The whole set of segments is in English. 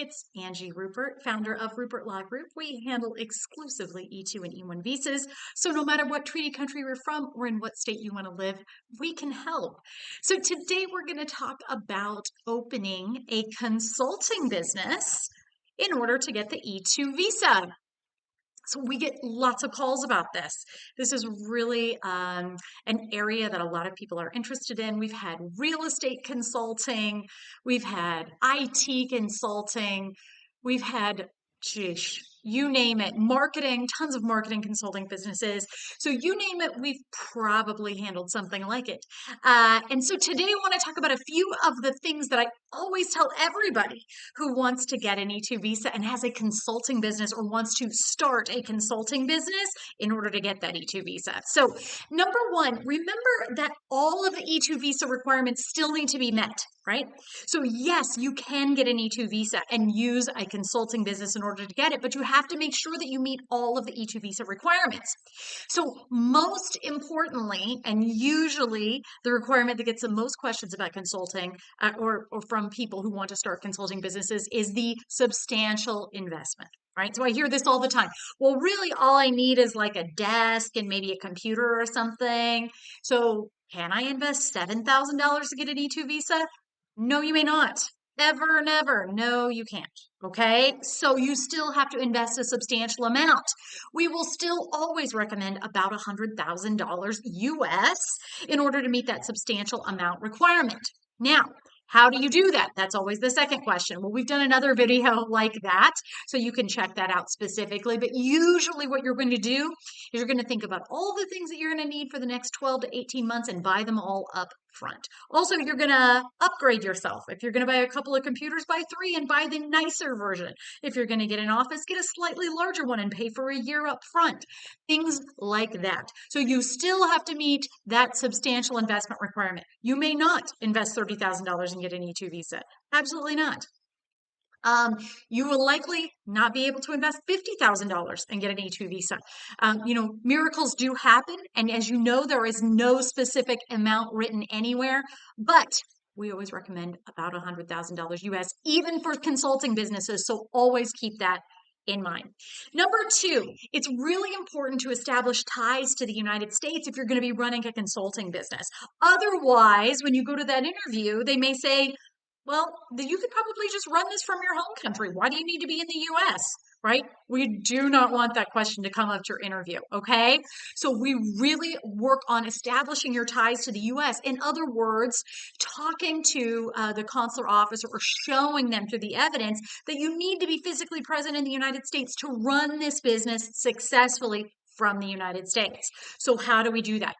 It's Angie Rupert, founder of Rupert Law Group. We handle exclusively E2 and E1 visas. So no matter what treaty country you're from or in what state you want to live, we can help. So today we're going to talk about opening a consulting business in order to get the E2 visa. So we get lots of calls about this. This is really an area that a lot of people are interested in. We've had real estate consulting, we've had IT consulting, we've had, geez, you name it, marketing, tons of marketing consulting businesses. So you name it, we've probably handled something like it. And so today I want to talk about a few of the things that I always tell everybody who wants to get an E2 visa and has a consulting business or wants to start a consulting business in order to get that E2 visa. So number one, remember that all of the E2 visa requirements still need to be met, right? So yes, you can get an E2 visa and use a consulting business in order to get it, but you have to make sure that you meet all of the E2 visa requirements. So most importantly, and usually the requirement that gets the most questions about consulting or from people who want to start consulting businesses is the substantial investment, right? So I hear this all the time. Well, really all I need is like a desk and maybe a computer or something. So can I invest $7,000 to get an E2 visa? No, you may not. Ever, never. No, you can't. Okay. So you still have to invest a substantial amount. We will still always recommend about $100,000 US in order to meet that substantial amount requirement. Now, how do you do that? That's always the second question. Well, we've done another video like that, so you can check that out specifically. But usually what you're going to do is you're going to think about all the things that you're going to need for the next 12 to 18 months and buy them all up front. Also, you're going to upgrade yourself. If you're going to buy a couple of computers, buy 3 and buy the nicer version. If you're going to get an office, get a slightly larger one and pay for a year up front. Things like that. So you still have to meet that substantial investment requirement. You may not invest $30,000 and get an E2 visa. Absolutely not. You will likely not be able to invest $50,000 and get an E2 visa. Miracles do happen. And as you know, there is no specific amount written anywhere, but we always recommend about $100,000 US, even for consulting businesses. So always keep that in mind. Number 2, it's really important to establish ties to the United States if you're going to be running a consulting business. Otherwise, when you go to that interview, they may say, well, you could probably just run this from your home country. Why do you need to be in the US? Right? We do not want that question to come up to your interview. Okay. So we really work on establishing your ties to the US. In other words, talking to the consular officer or showing them through the evidence that you need to be physically present in the United States to run this business successfully from the United States. So how do we do that?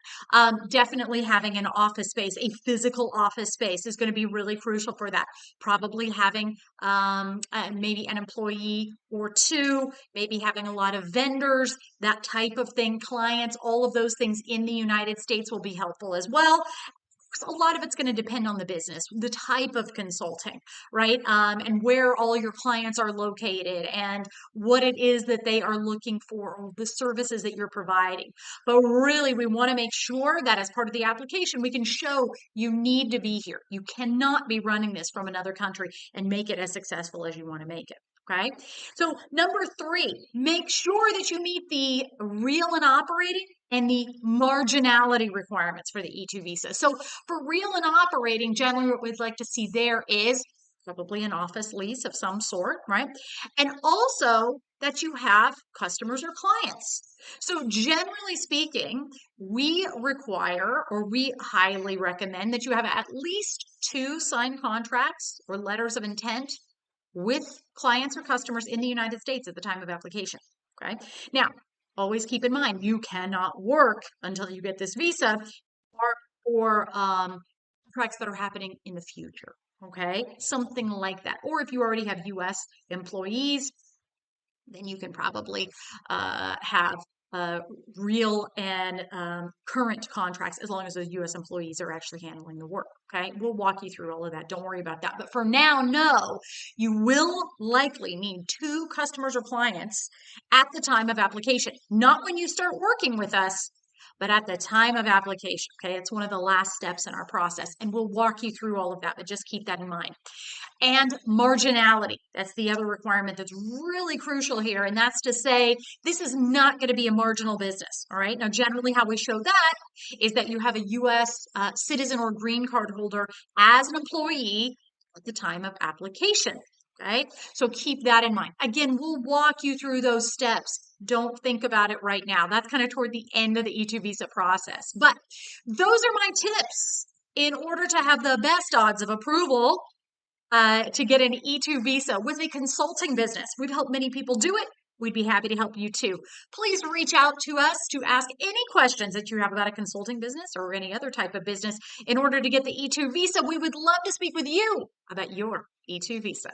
Definitely having an office space, a physical office space is going to be really crucial for that. Probably having maybe an employee or 2, maybe having a lot of vendors, that type of thing, clients, all of those things in the United States will be helpful as well. A lot of it's going to depend on the business, the type of consulting, right? And where all your clients are located and what it is that they are looking for, or the services that you're providing. But really, we want to make sure that as part of the application, we can show you need to be here. You cannot be running this from another country and make it as successful as you want to make it. Okay. So number 3, make sure that you meet the real and operating and the marginality requirements for the E2 visa. So for real and operating, generally what we'd like to see there is probably an office lease of some sort, right? And also that you have customers or clients. So generally speaking, we require, or we highly recommend, that you have at least 2 signed contracts or letters of intent with clients or customers in the United States at the time of application. Okay. Now, always keep in mind, you cannot work until you get this visa or contracts that are happening in the future. Okay. Something like that. Or if you already have US employees, then you can probably have real and current contracts as long as those U.S. employees are actually handling the work. Okay, we'll walk you through all of that. Don't worry about that. But for now, no, you will likely need 2 customers or clients at the time of application, not when you start working with us, but at the time of application, okay, it's one of the last steps in our process, and we'll walk you through all of that, but just keep that in mind. And marginality. That's the other requirement that's really crucial here. And that's to say, this is not going to be a marginal business. All right. Now, generally, how we show that is that you have a U.S. Citizen or green card holder as an employee at the time of application. Okay. So keep that in mind. Again, we'll walk you through those steps. Don't think about it right now. That's kind of toward the end of the E2 visa process. But those are my tips in order to have the best odds of approval to get an E2 visa with a consulting business. We've helped many people do it. We'd be happy to help you too. Please reach out to us to ask any questions that you have about a consulting business or any other type of business in order to get the E2 visa. We would love to speak with you about your E2 visa.